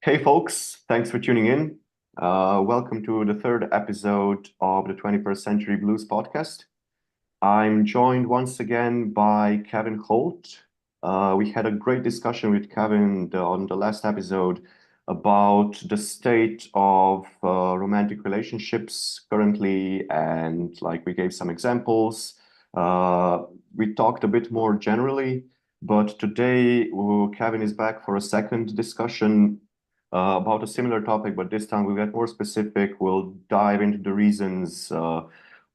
Hey folks, thanks for tuning in. Welcome to the third episode of the 21st Century Blues podcast. I'm joined once again by Kevin Holt. We had a great discussion with Kevin on the last episode about the state of romantic relationships currently, and like we gave some examples. We talked a bit more generally, but today Kevin is back for a second discussion about a similar topic, but this time we'll get more specific. We'll dive into the reasons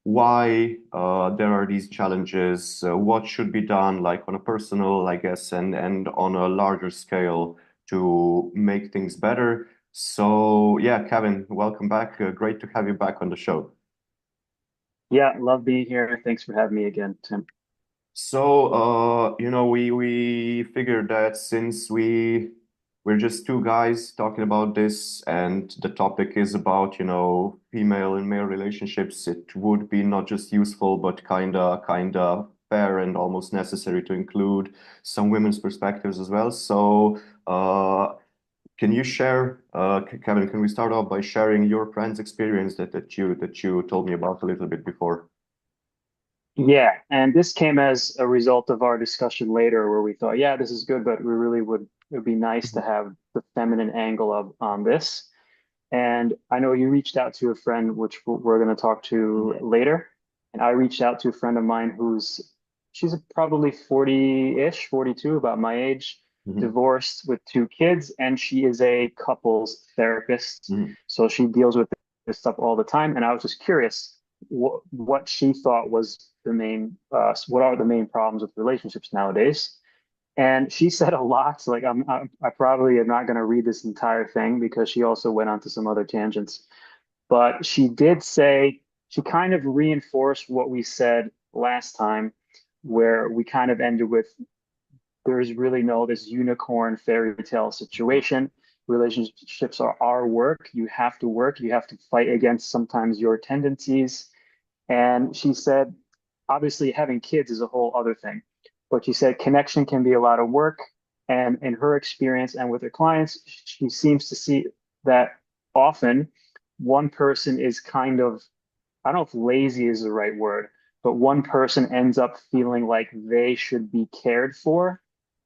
why there are these challenges, what should be done, like on a personal, I guess, and on a larger scale to make things better. So, yeah, Kevin, welcome back. Great to have you back on the show. Yeah, love being here. Thanks for having me again, Tim. So, we figured that since we're just two guys talking about this, and the topic is about, female and male relationships, it would be not just useful, but kinda fair and almost necessary to include some women's perspectives as well. So, can you share, Kevin, can we start off by sharing your friend's experience that you told me about a little bit before? Yeah, and this came as a result of our discussion later where we thought, yeah, this is good, but we really would it would be nice to have the feminine angle of on this. And I know you reached out to a friend, which we're going to talk to Mhm. later. And I reached out to a friend of mine she's probably 40-ish, 42, about my age, Mhm. divorced with two kids, and she is a couples therapist. Mhm. So she deals with this stuff all the time. And I was just curious what she thought was what are the main problems with relationships nowadays. And she said a lot. So like I probably am not going to read this entire thing because she also went on to some other tangents. But she did say she kind of reinforced what we said last time, where we kind of ended with there's really no this unicorn fairy tale situation. Relationships are our work. You have to work. You have to fight against sometimes your tendencies. And she said, obviously, having kids is a whole other thing. But she said connection can be a lot of work. And in her experience and with her clients, she seems to see that often one person is kind of, I don't know if lazy is the right word, but one person ends up feeling like they should be cared for.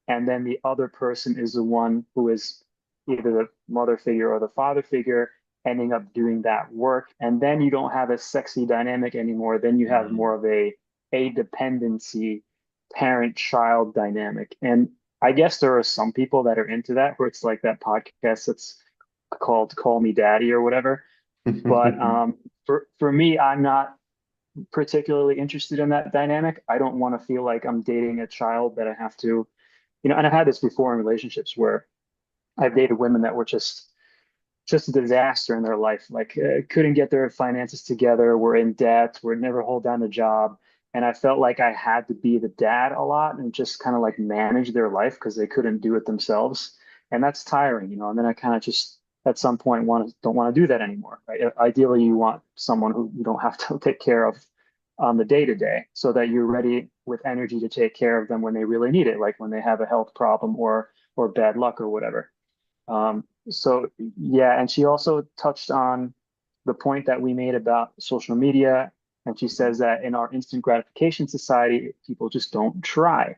And then the other person is the one who is either the mother figure or the father figure ending up doing that work. And then you don't have a sexy dynamic anymore. Then you have more Mhm. of a dependency parent-child dynamic. And I guess there are some people that are into that, where it's like that podcast that's called Call Me Daddy or whatever. But for me, I'm not particularly interested in that dynamic. I don't want to feel like I'm dating a child that I have to, and I've had this before in relationships where I've dated women that were just a disaster in their life. Like couldn't get their finances together, were in debt, were never hold down a job. And I felt like I had to be the dad a lot and just kind of like manage their life because they couldn't do it themselves. And that's tiring. And then I kind of just at some point don't want to do that anymore. Right? Ideally, you want someone who you don't have to take care of on the day to day so that you're ready with energy to take care of them when they really need it, like when they have a health problem or bad luck or whatever. So yeah, and she also touched on the point that we made about social media. And she says that in our instant gratification society, people just don't try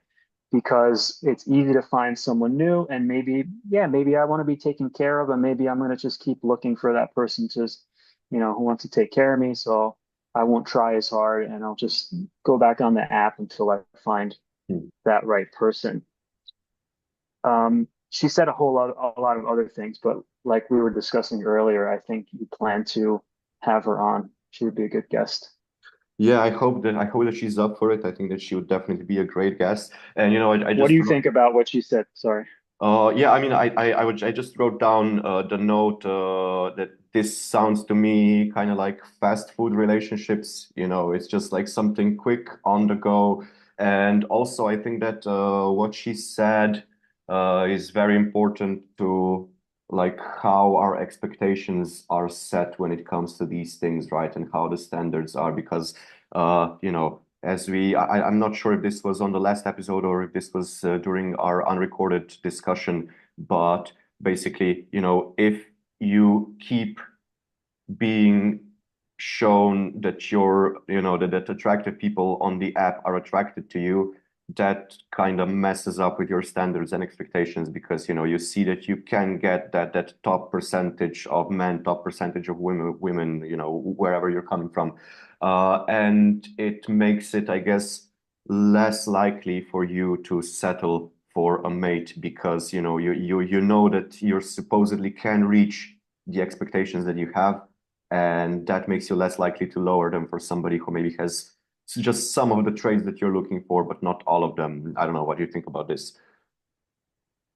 because it's easy to find someone new. And maybe, yeah, maybe I want to be taken care of, and maybe I'm going to just keep looking for that person who wants to take care of me. So I won't try as hard and I'll just go back on the app until I find that right person. She said a lot of other things, but like we were discussing earlier, I think you plan to have her on. She would be a good guest. Yeah, I hope that she's up for it. I think that she would definitely be a great guest. And I What do just you wrote, think about what she said? Sorry. yeah, I mean, I just wrote down the note that this sounds to me kind of like fast food relationships. It's just like something quick on the go. And also, I think that what she said is very important to like how our expectations are set when it comes to these things, right? And how the standards are, because I'm not sure if this was on the last episode or if this was during our unrecorded discussion, but basically, if you keep being shown that that attractive people on the app are attracted to you, that kind of messes up with your standards and expectations because you see that you can get that top percentage of men, top percentage of women, wherever you're coming from, and it makes it, I guess, less likely for you to settle for a mate because you know that you supposedly can reach the expectations that you have, and that makes you less likely to lower them for somebody who maybe has just some of the traits that you're looking for, but not all of them. I don't know. What do you think about this?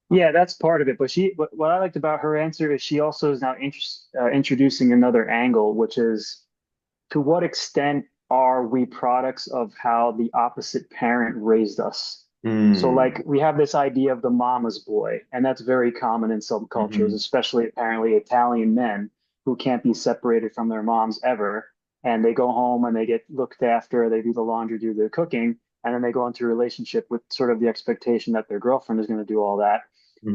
Yeah, that's part of it. But what I liked about her answer is she also is now introducing another angle, which is to what extent are we products of how the opposite parent raised us? So, Hmm. like, we have this idea of the mama's boy, and that's very common in some cultures, Hmm. especially apparently Italian men who can't be separated from their moms ever. And they go home and they get looked after, they do the laundry, do the cooking, and then they go into a relationship with sort of the expectation that their girlfriend is going to do all that.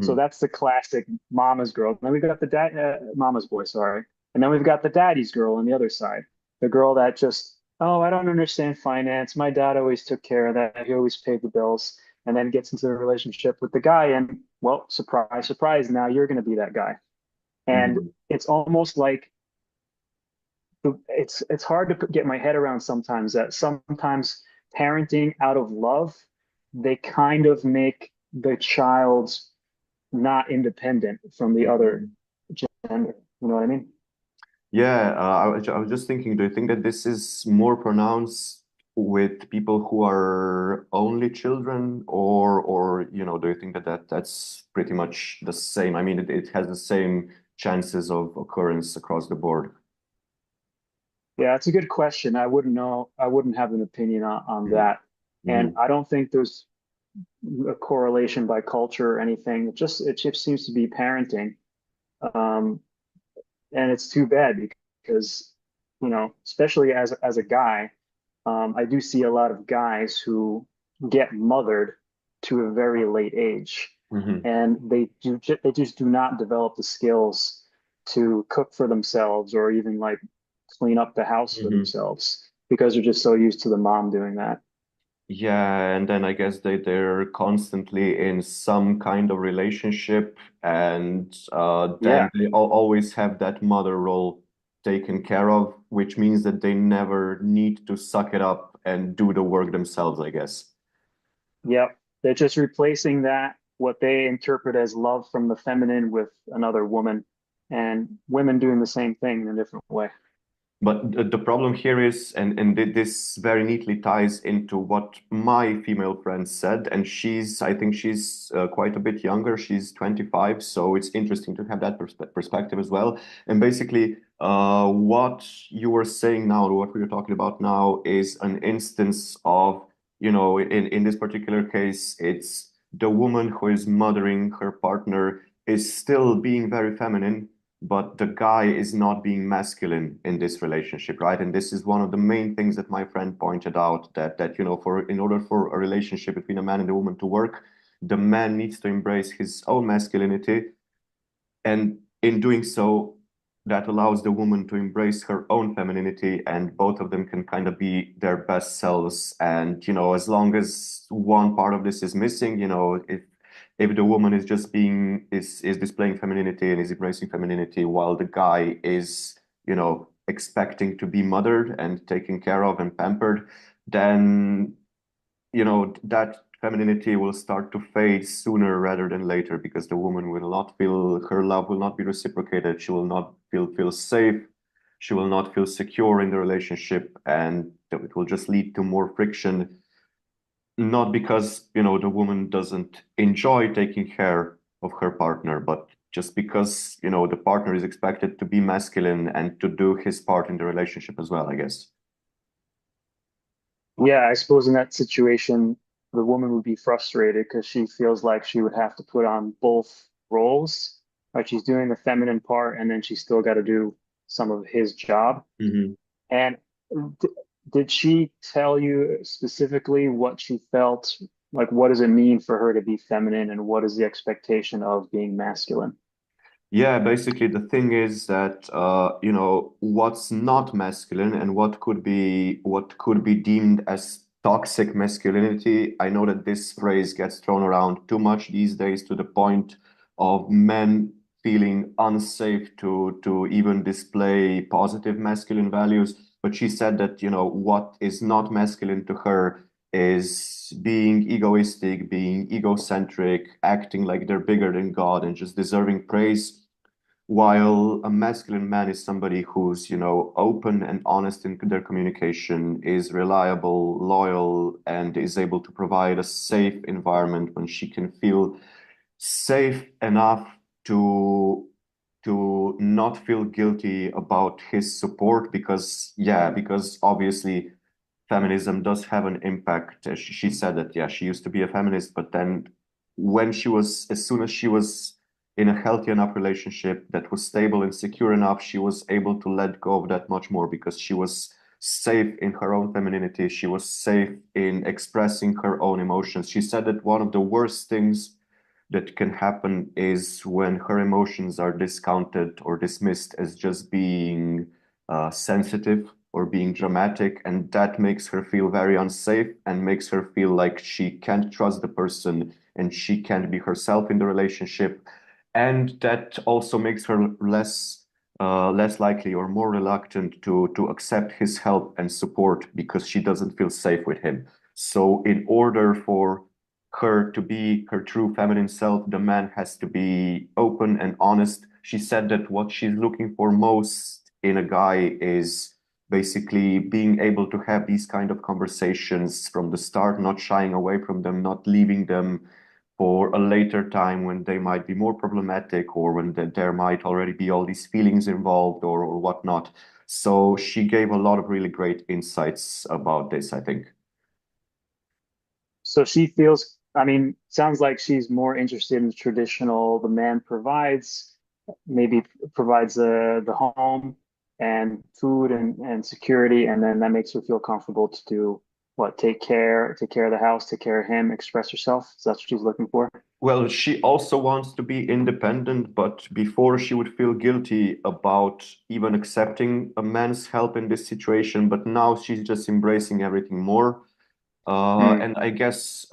So Hmm. that's the classic mama's girl. And then we've got the mama's boy, sorry. And then we've got the daddy's girl on the other side, the girl that just, oh, I don't understand finance. My dad always took care of that. He always paid the bills, and then gets into a relationship with the guy. And well, surprise, surprise, now you're going to be that guy. And Hmm. it's almost like it's hard to get my head around sometimes that sometimes parenting out of love, they kind of make the child not independent from the other Hmm. gender. You know what I mean? Yeah, I was just thinking, do you think that this is more pronounced with people who are only children, or do you think that's pretty much the same? I mean, it has the same chances of occurrence across the board. Yeah, it's a good question. I wouldn't know. I wouldn't have an opinion on Mm-hmm. that. And I don't think there's a correlation by culture or anything. It just seems to be parenting. Um, and it's too bad because, especially as a guy, I do see a lot of guys who get mothered to a very late age, Mm-hmm. and they just do not develop the skills to cook for themselves or even like clean up the house for Mm-hmm. themselves because they're just so used to the mom doing that. Yeah, and then I guess they're constantly in some kind of relationship, and then Yeah. they always have that mother role taken care of, which means that they never need to suck it up and do the work themselves, I guess. Yep. They're just replacing that, what they interpret as love from the feminine, with another woman, and women doing the same thing in a different way. But the problem here is, and this very neatly ties into what my female friend said, and I think she's quite a bit younger. She's 25, so it's interesting to have that perspective as well. And basically, what you were saying now, what we were talking about now, is an instance of, in this particular case, it's the woman who is mothering her partner is still being very feminine, but the guy is not being masculine in this relationship, right? And this is one of the main things that my friend pointed out, that for in order for a relationship between a man and a woman to work, the man needs to embrace his own masculinity, and in doing so, that allows the woman to embrace her own femininity, and both of them can kind of be their best selves. And as long as one part of this is missing, if the woman is just is displaying femininity and is embracing femininity, while the guy is expecting to be mothered and taken care of and pampered, then that femininity will start to fade sooner rather than later, because the woman will not feel, her love will not be reciprocated. She will not feel safe. She will not feel secure in the relationship, and it will just lead to more friction. Not because the woman doesn't enjoy taking care of her partner, but just because the partner is expected to be masculine and to do his part in the relationship as well, I guess. Yeah, I suppose in that situation, the woman would be frustrated because she feels like she would have to put on both roles. Like she's doing the feminine part and then she's still got to do some of his job. Hmm. And d did she tell you specifically what she felt? Like, what does it mean for her to be feminine and what is the expectation of being masculine? Yeah, basically the thing is that what's not masculine and what could be deemed as toxic masculinity. I know that this phrase gets thrown around too much these days to the point of men feeling unsafe to even display positive masculine values. But she said that, what is not masculine to her is being egoistic, being egocentric, acting like they're bigger than God and just deserving praise. While a masculine man is somebody who's, open and honest in their communication, is reliable, loyal, and is able to provide a safe environment when she can feel safe enough to not feel guilty about his support because obviously feminism does have an impact. She said that, yeah, she used to be a feminist, but then as soon as she was in a healthy enough relationship that was stable and secure enough, she was able to let go of that much more because she was safe in her own femininity. She was safe in expressing her own emotions. She said that one of the worst things that can happen is when her emotions are discounted or dismissed as just being sensitive or being dramatic, and that makes her feel very unsafe and makes her feel like she can't trust the person and she can't be herself in the relationship, and that also makes her less likely or more reluctant to accept his help and support because she doesn't feel safe with him. So in order for her to be her true feminine self, the man has to be open and honest. She said that what she's looking for most in a guy is basically being able to have these kind of conversations from the start, not shying away from them, not leaving them for a later time when they might be more problematic or when there might already be all these feelings involved or whatnot. So she gave a lot of really great insights about this, I think. So she feels, I mean, sounds like she's more interested in traditional, the man provides, maybe provides the home and food and security, and then that makes her feel comfortable to do what, take care of the house, take care of him, express herself. So that's what she's looking for. Well, she also wants to be independent, but before she would feel guilty about even accepting a man's help in this situation, but now she's just embracing everything more. Mm. And I guess,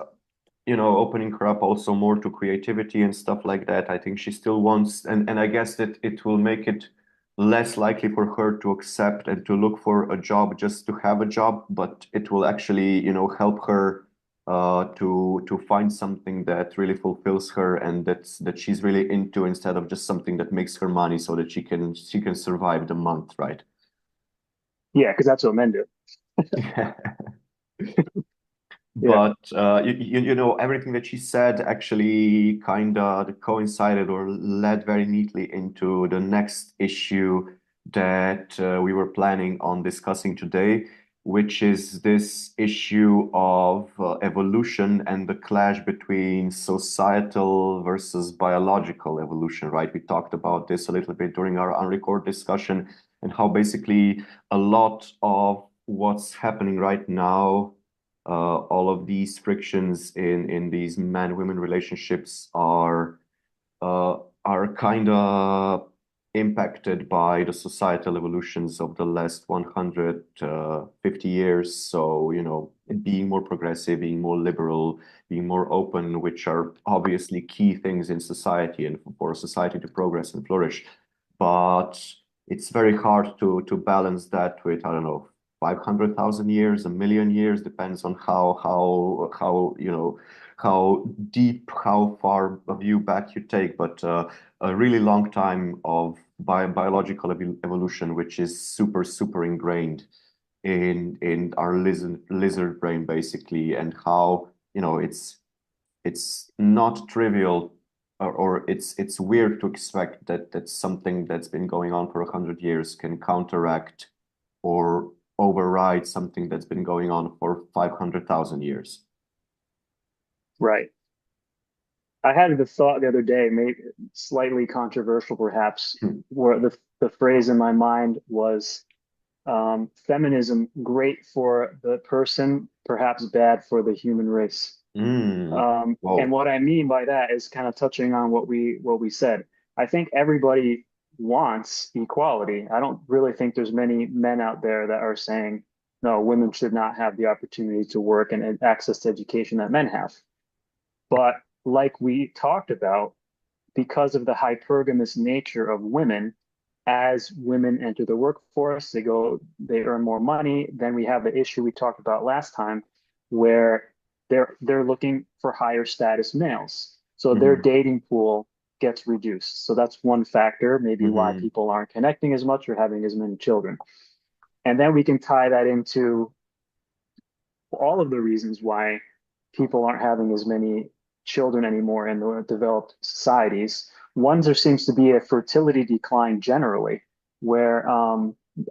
opening her up also more to creativity and stuff like that. I think she still wants, and I guess that it will make it less likely for her to accept and to look for a job just to have a job, but it will actually, help her to find something that really fulfills her and that she's really into instead of just something that makes her money so that she can survive the month, right? Yeah, because that's what men do. Yeah. But everything that she said actually kind of coincided or led very neatly into the next issue that we were planning on discussing today, which is this issue of evolution and the clash between societal versus biological evolution, right? We talked about this a little bit during our unrecorded discussion and how basically a lot of what's happening right now, all of these frictions in these man-women relationships uh, are kind of impacted by the societal evolutions of the last 150 years. So, being more progressive, being more liberal, being more open, which are obviously key things in society and for a society to progress and flourish. But it's very hard to balance that with, I don't know, 500,000 years, a million years, depends on how deep, how far a view back you take, but a really long time of biological evolution, which is super, super ingrained in our lizard brain, basically, and how, it's not trivial or it's weird to expect that something that's been going on for 100 years can counteract or override something that's been going on for 500,000 years. Right. I had the thought the other day, maybe slightly controversial perhaps, Hmm. where the phrase in my mind was feminism great for the person, perhaps bad for the human race. Mm. And Whoa. what I mean by that is kind of touching on what we said. I think everybody wants equality. I don't really think there's many men out there that are saying, no, women should not have the opportunity to work and access to education that men have. But like we talked about, because of the hypergamous nature of women, as women enter the workforce, they earn more money. Then we have the issue we talked about last time, where they're looking for higher status males. So their Hmm. dating pool gets reduced. So that's one factor, maybe why Hmm. people aren't connecting as much or having as many children. And then we can tie that into all of the reasons why people aren't having as many children anymore in the developed societies. One, there seems to be a fertility decline generally, where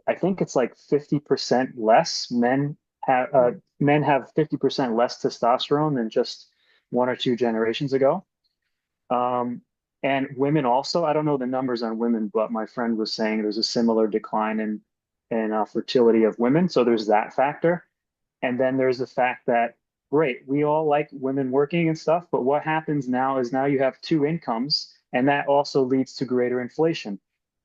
I think it's like 50% less men have 50% less testosterone than just 1 or 2 generations ago. Um, and women also, I don't know the numbers on women, but my friend was saying there's a similar decline in fertility of women. So there's that factor. And then there's the fact that, great, we all like women working and stuff, but what happens now is now you have two incomes, and that also leads to greater inflation.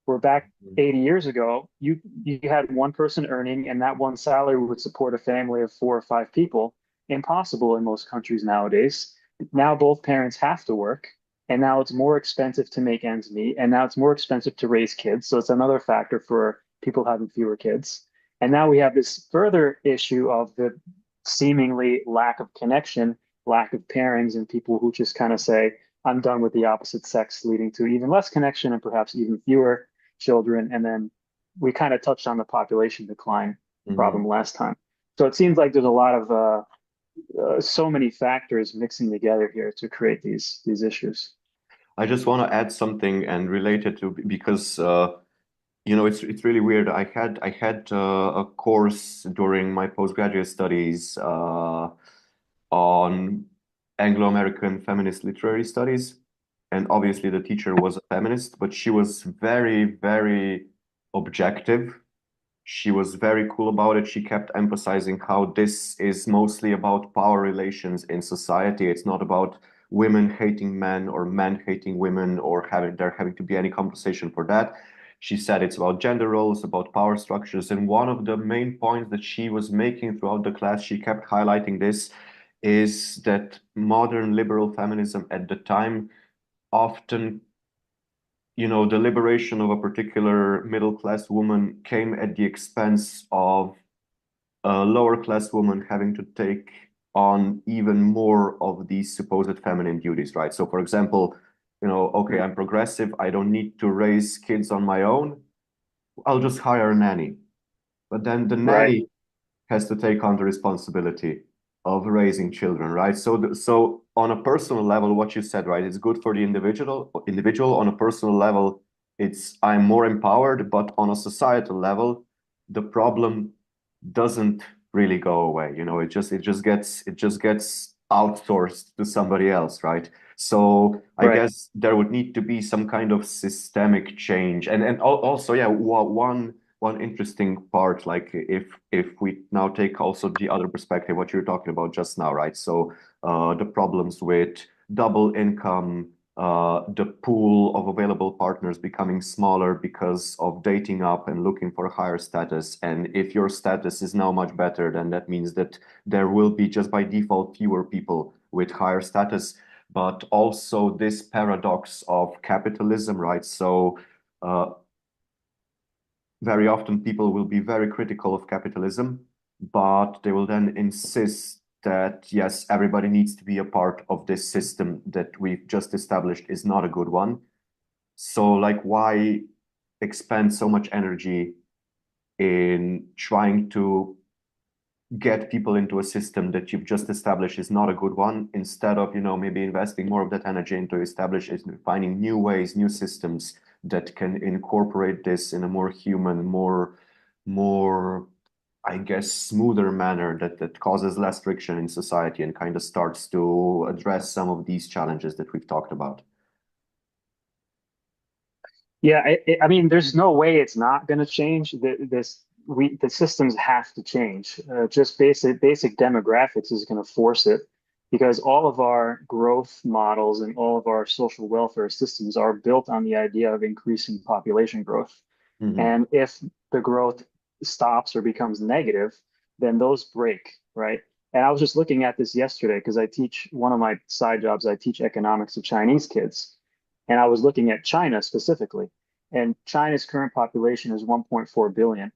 Where back 80 years ago, you had one person earning, and that one salary would support a family of 4 or 5 people. Impossible in most countries nowadays. Now both parents have to work, and now it's more expensive to make ends meet, and now it's more expensive to raise kids. So it's another factor for people having fewer kids. And now we have this further issue of the seemingly lack of connection, lack of pairings, and people who just kind of say, I'm done with the opposite sex, leading to even less connection and perhaps even fewer children. And then we kind of touched on the population decline Hmm. problem last time. So it seems like there's a lot of so many factors mixing together here to create these issues. I just want to add something and relate it to because it's really weird. I had a course during my postgraduate studies on Anglo-American feminist literary studies, and obviously the teacher was a feminist, but she was very, very objective. She was very cool about it. She kept emphasizing how this is mostly about power relations in society. It's not about women hating men or men hating women or having to be any compensation for that. She said it's about gender roles, about power structures. And one of the main points that she was making throughout the class, she kept highlighting this, is that modern liberal feminism at the time often, the liberation of a particular middle class woman came at the expense of a lower class woman having to take on even more of these supposed feminine duties, right? So, for example, okay, I'm progressive. I don't need to raise kids on my own. I'll just hire a nanny. But then the Right, nanny has to take on the responsibility of raising children, right? So on a personal level, what you said, right? It's good for the individual on a personal level. It's I'm more empowered, but on a societal level, the problem doesn't really go away. It just gets outsourced to somebody else, right? So I right. guess there would need to be some kind of systemic change, and also, yeah, one interesting part, like if we now take also the other perspective, what you're talking about just now, right? So the problems with double income, the pool of available partners becoming smaller because of dating up and looking for a higher status. And if your status is now much better, then that means that there will be just by default fewer people with higher status. But also this paradox of capitalism, right? So very often people will be very critical of capitalism, but they will then insist that, yes, everybody needs to be a part of this system that we've just established is not a good one. So, like, why expend so much energy in trying to get people into a system that you've just established is not a good one, instead of, maybe investing more of that energy into finding new ways, new systems that can incorporate this in a more human, more, I guess, smoother manner that causes less friction in society and kind of starts to address some of these challenges that we've talked about. Yeah, I mean, there's no way it's not going to change. The systems have to change. Just basic demographics is going to force it. because all of our growth models and all of our social welfare systems are built on the idea of increasing population growth. Hmm. And if the growth stops or becomes negative, then those break, right? And I was just looking at this yesterday because I teach one of my side jobs, I teach economics to Chinese kids. And I was looking at China specifically. And China's current population is 1.4 billion.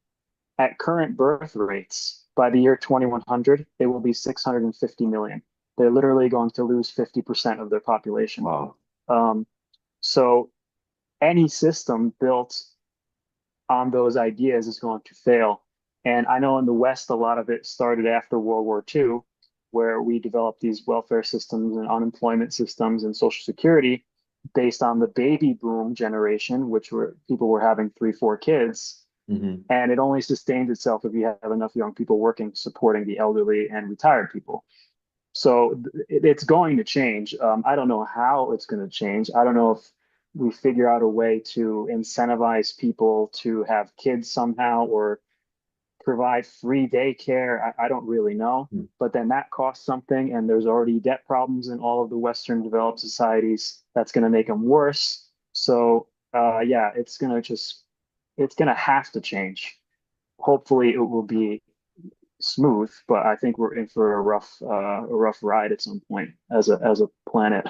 At current birth rates, by the year 2100, it will be 650 million. They're literally going to lose 50% of their population. Wow. Um, so any system built on those ideas is going to fail. And I know in the West, a lot of it started after World War II, where we developed these welfare systems and unemployment systems and Social Security based on the baby boom generation, which were people were having three, four kids. Hmm. And it only sustains itself if you have enough young people working, supporting the elderly and retired people. So it's going to change. I don't know how it's going to change. I don't know if we figure out a way to incentivize people to have kids somehow or provide free daycare. I don't really know. But then that costs something, and there's already debt problems in all of the Western developed societies. That's going to make them worse. So, yeah, it's going to have to change. Hopefully, it will be smooth, but I think we're in for a rough ride at some point as a planet.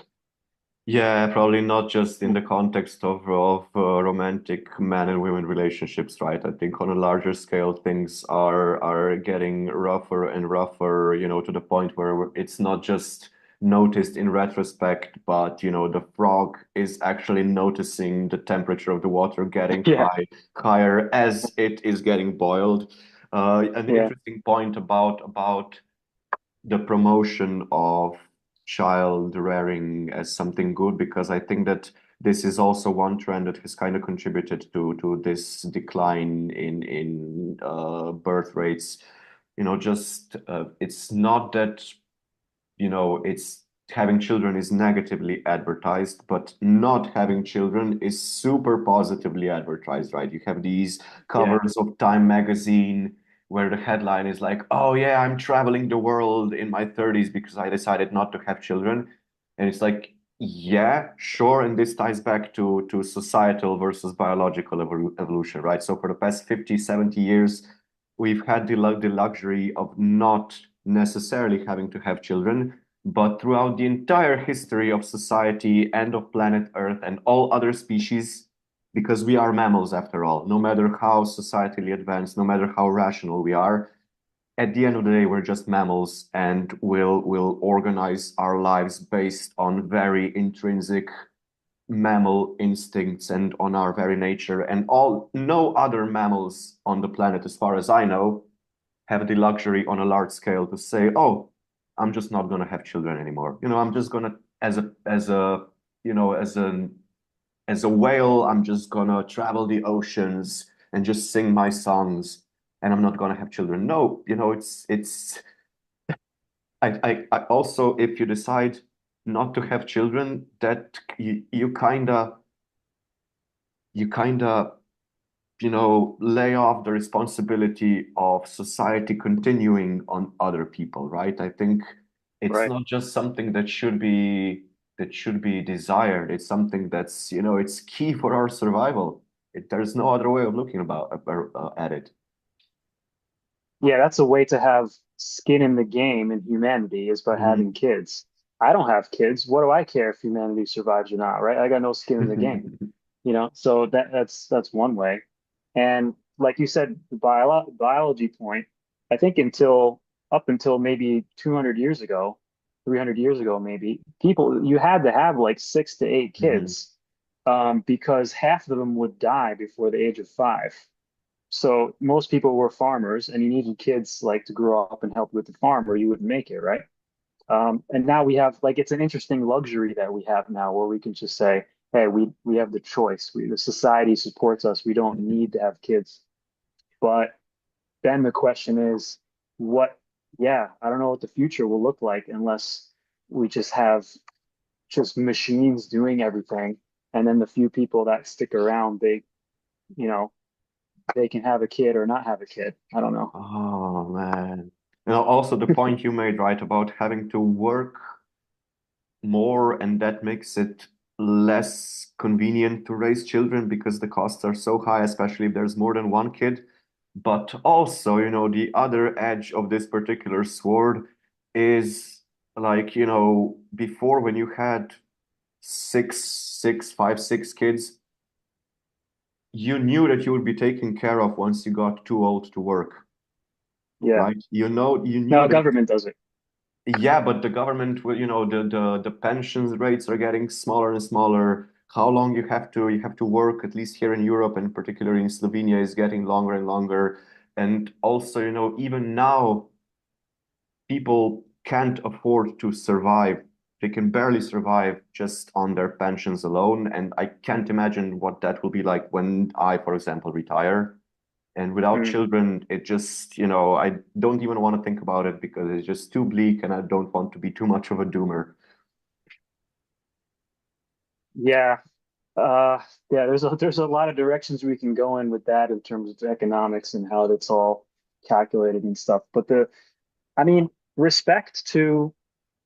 Yeah, probably not just in the context of romantic man and women relationships, right? I think on a larger scale, things are getting rougher and rougher, to the point where it's not just noticed in retrospect, but the frog is actually noticing the temperature of the water getting Yeah, higher as it is getting boiled. An yeah, interesting point about the promotion of child rearing as something good, because I think that this is also one trend that has kind of contributed to this decline in birth rates. Just it's not that it's having children is negatively advertised, but not having children is super positively advertised, right? You have these yeah, covers of Time magazine where the headline is like, "Oh yeah, I'm traveling the world in my 30s because I decided not to have children." And it's like, yeah, sure. And this ties back to societal versus biological evolution, right? So for the past 50, 70 years, we've had the luxury of not necessarily having to have children, but throughout the entire history of society and of planet Earth and all other species, because we are mammals after all, no matter how societally advanced, no matter how rational we are, at the end of the day, we're just mammals and we'll organize our lives based on very intrinsic mammal instincts and on our very nature. And all no other mammals on the planet, as far as I know, have the luxury on a large scale to say, "Oh, I'm just not gonna have children anymore. I'm just gonna as a as a whale, I'm just gonna travel the oceans and just sing my songs, and I'm not gonna have children." No, it's I also, if you decide not to have children, that you kinda lay off the responsibility of society continuing on other people, right? I think it's right. not just something that should be desired. It's something it's key for our survival. There's no other way of looking at it. Yeah, that's a way to have skin in the game in humanity is by having Mhm. kids. I don't have kids. What do I care if humanity survives or not, right? I got no skin in the game, So that's one way. And like you said, the biology point, I think until up until maybe 200 years ago, 300 years ago, maybe people you had to have like 6 to 8 Mhm. kids, because half of them would die before the age of 5. So most people were farmers, and you needed kids like to grow up and help with the farm, or you wouldn't make it, right? And now we have like it's an interesting luxury that we have now, where we can just say, "Hey, we have the choice. The society supports us. We don't need to have kids." But then the question is, what? Yeah, I don't know what the future will look like unless we just have just machines doing everything, and then the few people that stick around, you know, they can have a kid or not have a kid. I don't know. Oh man. Also the point you made, right, about having to work. more, and that makes it less convenient to raise children because the costs are so high, especially if there's more than one kid. But also, the other edge of this particular sword is like, before when you had five, six kids, you knew that you would be taken care of once you got too old to work, Yeah. right? You knew No, that. government does it. Yeah, but the government will, the pensions rates are getting smaller and smaller. How long you have to work, at least here in Europe and particularly in Slovenia, is getting longer and longer. And also, even now, people can't afford to survive. They can barely survive just on their pensions alone. And I can't imagine what that will be like when I, for example, retire. And without Mm. children, it just, I don't even want to think about it because it's just too bleak and I don't want to be too much of a doomer. Yeah. Uh, yeah, there's a lot of directions we can go in with that in terms of economics and how that's all calculated and stuff. But I mean, respect to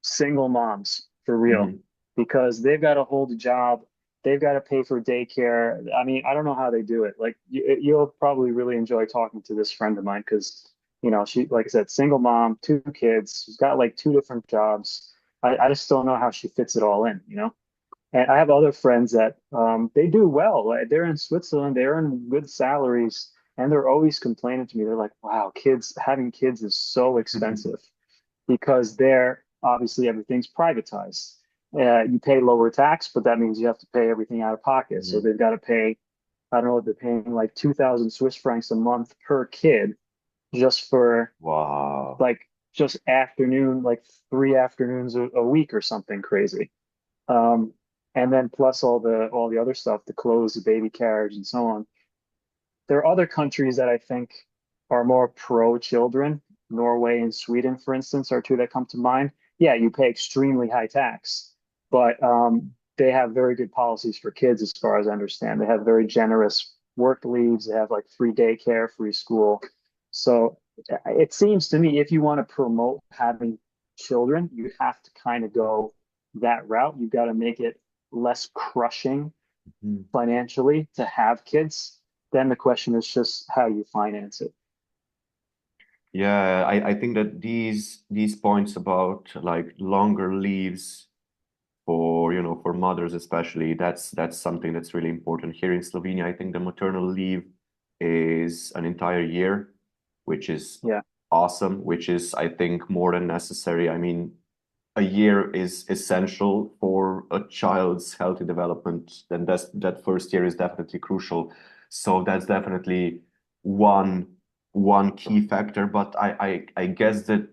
single moms for real, Mhm. because they've got to hold a job, they've got to pay for daycare. I mean, I don't know how they do it. Like you'll probably really enjoy talking to this friend of mine because, she, like I said, single mom, two kids, she's got like two different jobs. I just don't know how she fits it all in. And I have other friends that they do well. Like, they're in Switzerland, they earn good salaries, and they're always complaining to me. They're like, "Wow, having kids is so expensive because there obviously everything's privatized. You pay lower tax, but that means you have to pay everything out of pocket. So Mhm. they've got to pay, I don't know, they're paying like 2,000 Swiss francs a month per kid just for Wow. like just like 3 afternoons a week or something crazy." Um, and then plus all the other stuff, the clothes, the baby carriage, and so on. There are other countries that I think are more pro children. Norway and Sweden, for instance, are two that come to mind. Yeah, you pay extremely high tax, but they have very good policies for kids, as far as I understand. They have very generous work leaves. They have like free daycare, free school. So it seems to me if you want to promote having children, you have to kind of go that route. You've got to make it less crushing Mhm. financially to have kids. Then the question is just how you finance it. Yeah, I think that these points about like longer leaves for for mothers especially, that's something that's really important here in Slovenia. I think the maternal leave is an entire year, which is Yeah. awesome, which is I think more than necessary. I mean, a year is essential for a child's healthy development, then that first year is definitely crucial. So that's definitely one one key factor. But I guess that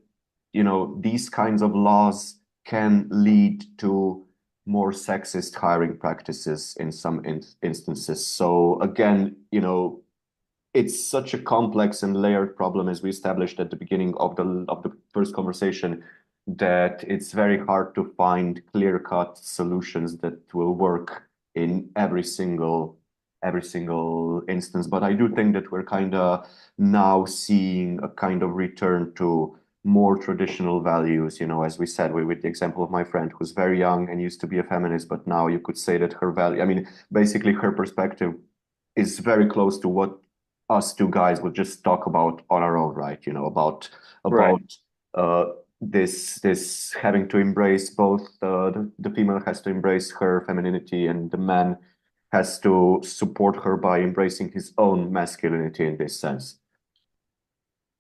these kinds of laws can lead to more sexist hiring practices in some instances. So again, it's such a complex and layered problem, as we established at the beginning of the first conversation, that it's very hard to find clear-cut solutions that will work in every single instance. But I do think that we're kind of now seeing a kind of return to more traditional values, as we said, with the example of my friend who's very young and used to be a feminist, but now you could say that her value, I mean, basically her perspective is very close to what us two guys would just talk about on our own, right? About Right. about uh, this having to embrace both the female has to embrace her femininity and the man has to support her by embracing his own masculinity in this sense.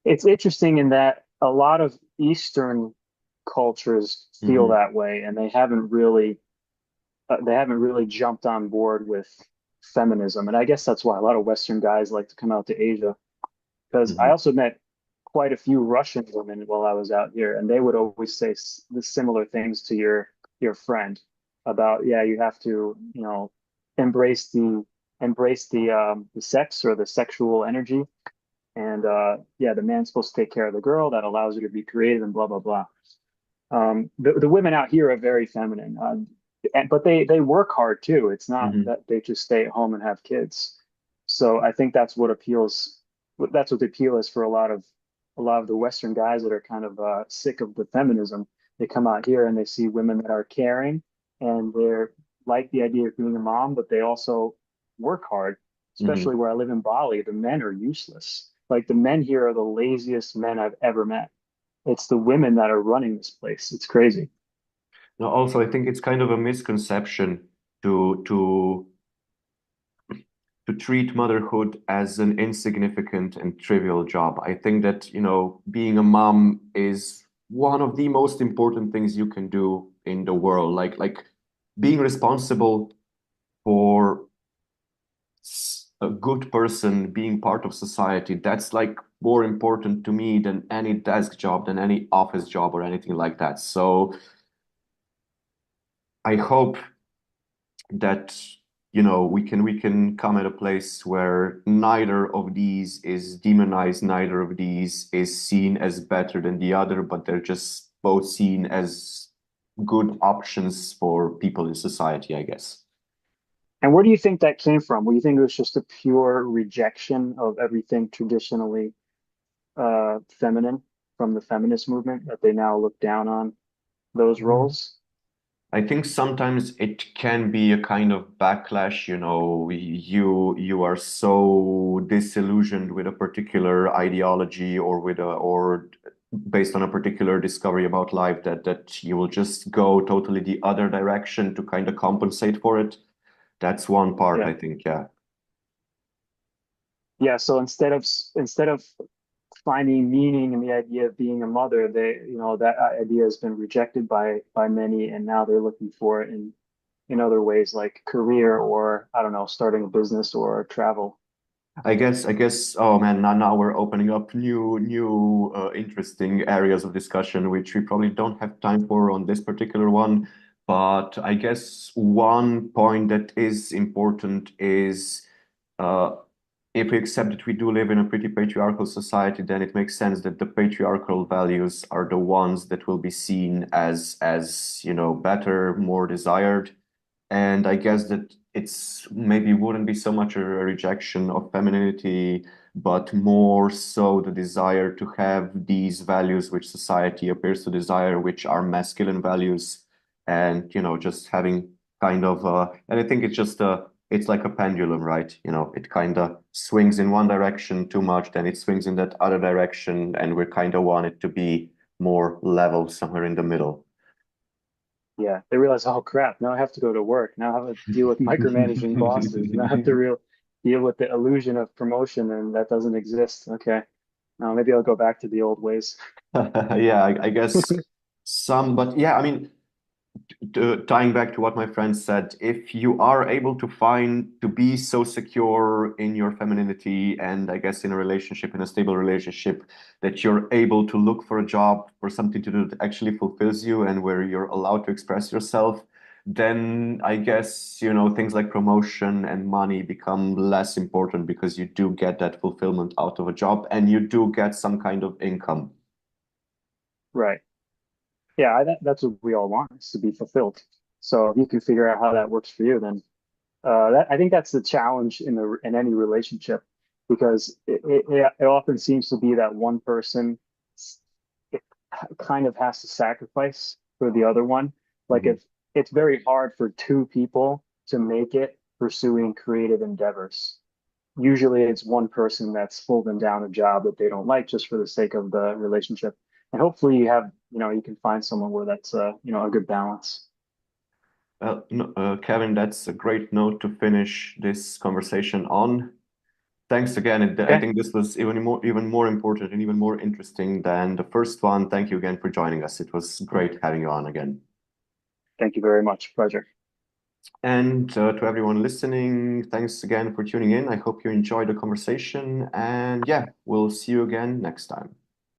It's interesting in that a lot of Eastern cultures feel Hmm. that way, and they haven't really jumped on board with feminism. And I guess that's why a lot of Western guys like to come out to Asia. Because I Hmm. also met quite a few Russian women while I was out here, and they would always say the similar things to your friend about, yeah, you have to, embrace the sex or the sexual energy, and yeah, the man's supposed to take care of the girl. That allows her to be creative and blah blah blah. The women out here are very feminine, but they work hard too. It's not Hmm. that they just stay at home and have kids. So I think that's what appeals. That's what the appeal is for a lot of the Western guys that are kind of sick of the feminism. they come out here and they see women that are caring and they're like the idea of being a mom, but they also work hard, Hmm. especially where I live in Bali. The men are useless. Like the men here are the laziest men I've ever met. It's the women that are running this place. It's crazy. Now, also, I think it's kind of a misconception to to to treat motherhood as an insignificant and trivial job. I think that, being a mom is one of the most important things you can do in the world. Like being responsible for a good person, being part of society, that's like more important to me than any desk job, than any office job or anything like that. So I hope that we can come at a place where neither of these is demonized, neither of these is seen as better than the other, but they're just both seen as good options for people in society, I guess. And where do you think that came from? Do you think it was just a pure rejection of everything traditionally feminine from the feminist movement that they now look down on those roles? I think sometimes it can be a kind of backlash, you are so disillusioned with a particular ideology or or based on a particular discovery about life that you will just go totally the other direction to kind of compensate for it. That's one part, Yeah. I think, yeah. Yeah. So instead of finding meaning in the idea of being a mother, that idea has been rejected by many, and now they're looking for it in other ways like career or I don't know, starting a business or travel. I guess, oh man, now we're opening up new interesting areas of discussion, which we probably don't have time for on this particular one. But I guess one point that is important is uh, if we accept that we do live in a pretty patriarchal society, then it makes sense that the patriarchal values are the ones that will be seen as better, more desired. And I guess that it's maybe wouldn't be so much a rejection of femininity, but more so the desire to have these values which society appears to desire, which are masculine values, and just having kind of and I think it's like a pendulum, right? It kind of swings in one direction too much, then it swings in that other direction, and we kind of want it to be more level somewhere in the middle. Yeah, they realize, oh crap, now I have to go to work. Now I have to deal with micromanaging bosses. Now I have to deal with the illusion of promotion, and that doesn't exist. Okay, now maybe I'll go back to the old ways. Yeah, I guess but yeah, I mean, tying back to what my friend said, if you are able to be so secure in your femininity and I guess in a relationship, in a stable relationship, that you're able to look for a job or something to do that actually fulfills you and where you're allowed to express yourself, then I guess, things like promotion and money become less important because you do get that fulfillment out of a job and you do get some kind of income. Right. Yeah, that's what we all want is to be fulfilled. So if you can figure out how that works for you, then I think that's the challenge in any relationship because it often seems to be that one person it kind of has to sacrifice for the other one. Like Mhm. if it's very hard for two people to make it pursuing creative endeavors. Usually it's one person that's folding down a job that they don't like just for the sake of the relationship. And hopefully you can find someone where that's a good balance. Well, no, Kevin, that's a great note to finish this conversation on. Thanks again. I Okay. think this was even more important and even more interesting than the first one. Thank you again for joining us. It was great having you on again. Thank you very much. Pleasure. And to everyone listening, thanks again for tuning in. I hope you enjoyed the conversation. And yeah, we'll see you again next time.